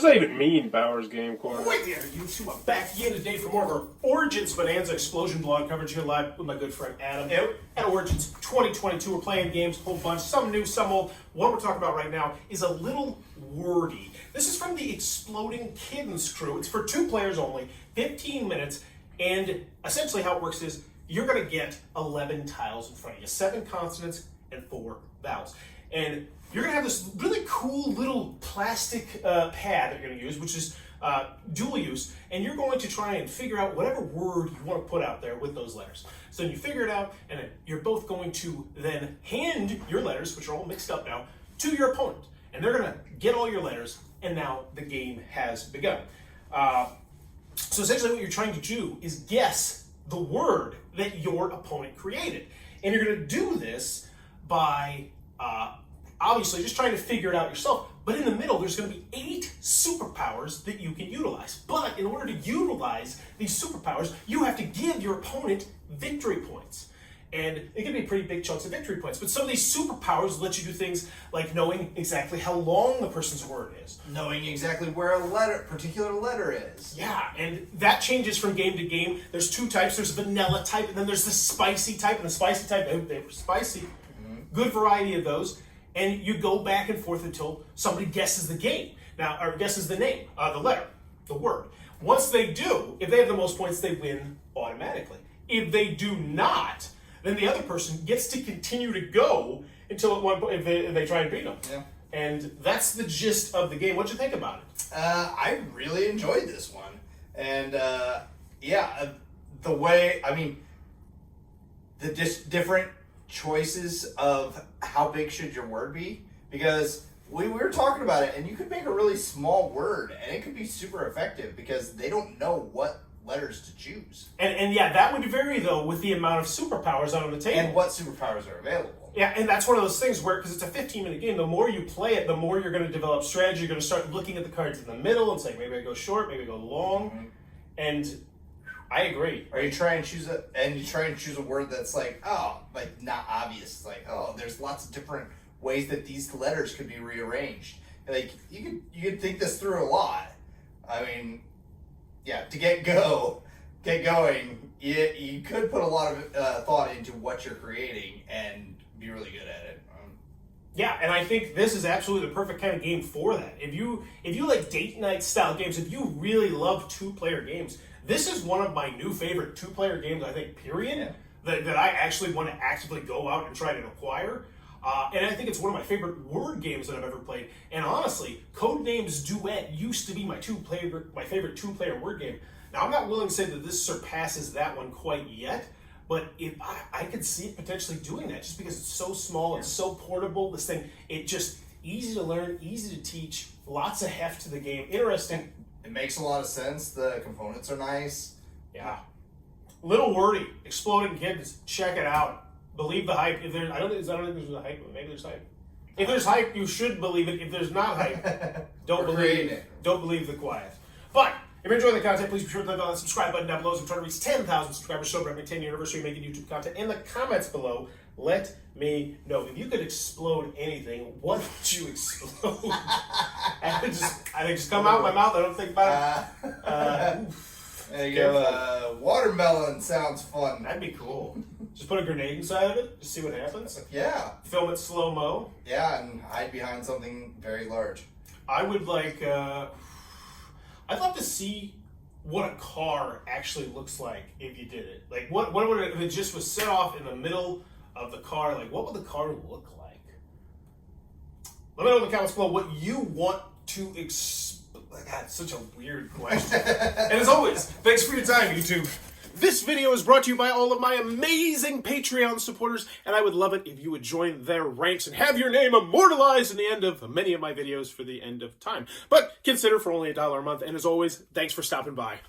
that even mean, Bowers Game Corner? Wait there, you two are back again today for more of our Origins Bonanza Explosion blog coverage here live with my good friend Adam. At Origins 2022, we're playing games, a whole bunch, some new, some old. What we're talking about right now is A Little Wordy. This is from the Exploding Kittens crew. It's for 2 players only, 15 minutes, and essentially how it works is you're going to get 11 tiles in front of you, 7 consonants and 4 vowels. And you're going to have this really cool little plastic pad that you're going to use, which is dual use, and you're going to try and figure out whatever word you want to put out there with those letters. So you figure it out, and you're both going to then hand your letters, which are all mixed up now, to your opponent. And they're going to get all your letters, and now the game has begun. So essentially what you're trying to do is guess the word that your opponent created. And you're going to do this by obviously just trying to figure it out yourself. But in the middle, there's going to be 8 superpowers that you can utilize. But in order to utilize these superpowers, you have to give your opponent victory points. And it can be pretty big chunks of victory points. But some of these superpowers let you do things like knowing exactly how long the person's word is. Knowing exactly where a particular letter is. Yeah, and that changes from game to game. There's 2 types. There's a vanilla type, and then there's the spicy type. And the spicy type, they were spicy. Good variety of those. And you go back and forth until somebody guesses the game. Now, or guesses the name, the letter, the word. Once they do, if they have the most points, they win automatically. If they do not, then the other person gets to continue to go until at one point, if they try and beat them. Yeah. And that's the gist of the game. What'd you think about it? I really enjoyed this one. And the way, I mean, the different choices of how big should your word be, because we were talking about it, and you could make a really small word and it could be super effective because they don't know what letters to choose. And yeah, that would vary though with the amount of superpowers on the table. And what superpowers are available. Yeah, and that's one of those things where, because it's a 15-minute game, the more you play it, the more you're going to develop strategy. You're going to start looking at the cards in the middle and saying, maybe I go short, maybe I go long. Mm-hmm. And I agree. Or you try and choose a word that's like, oh, like not obvious. It's like, oh, there's lots of different ways that these letters could be rearranged. Like you could think this through a lot. I mean, yeah, to get going, you could put a lot of thought into what you're creating and be really good at it. Yeah, and I think this is absolutely the perfect kind of game for that. If you like date night style games, if you really love 2-player games, this is one of my new favorite 2-player games, I think, period, that I actually want to actively go out and try to acquire. And I think it's one of my favorite word games that I've ever played. And honestly, Codenames Duet used to be my favorite 2-player word game. Now, I'm not willing to say that this surpasses that one quite yet, but if I could see it potentially doing that just because it's so small and so portable. This thing, it just easy to learn, easy to teach, lots of heft to the game. Interesting. It makes a lot of sense. The components are nice. Yeah. Little Wordy, Exploding Kittens. Check it out. Believe the hype. I don't think there's a hype, but maybe there's hype. If there's hype, you should believe it. If there's not hype, don't believe the quiet. But if you're enjoying the content, please be sure to click on that subscribe button down below as we're trying to reach 10,000 subscribers. Celebrating my 10th anniversary of making YouTube content. In the comments below, let me know. If you could explode anything, what would you explode? I think just come out my mouth. I don't think about it. There you go. Watermelon sounds fun. That'd be cool. Just put a grenade inside of it. Just see what happens. Yeah. Film it slow-mo. Yeah, and hide behind something very large. I would like... I'd love to see what a car actually looks like if you did it. Like, what would it, if it just was set off in the middle of the car, like, what would the car look like? Let me know in the comments below what you want to God, such a weird question. And as always, thanks for your time, YouTube. This video is brought to you by all of my amazing Patreon supporters, and I would love it if you would join their ranks and have your name immortalized in the end of many of my videos for the end of time. But consider for only $1 a month, and as always, thanks for stopping by.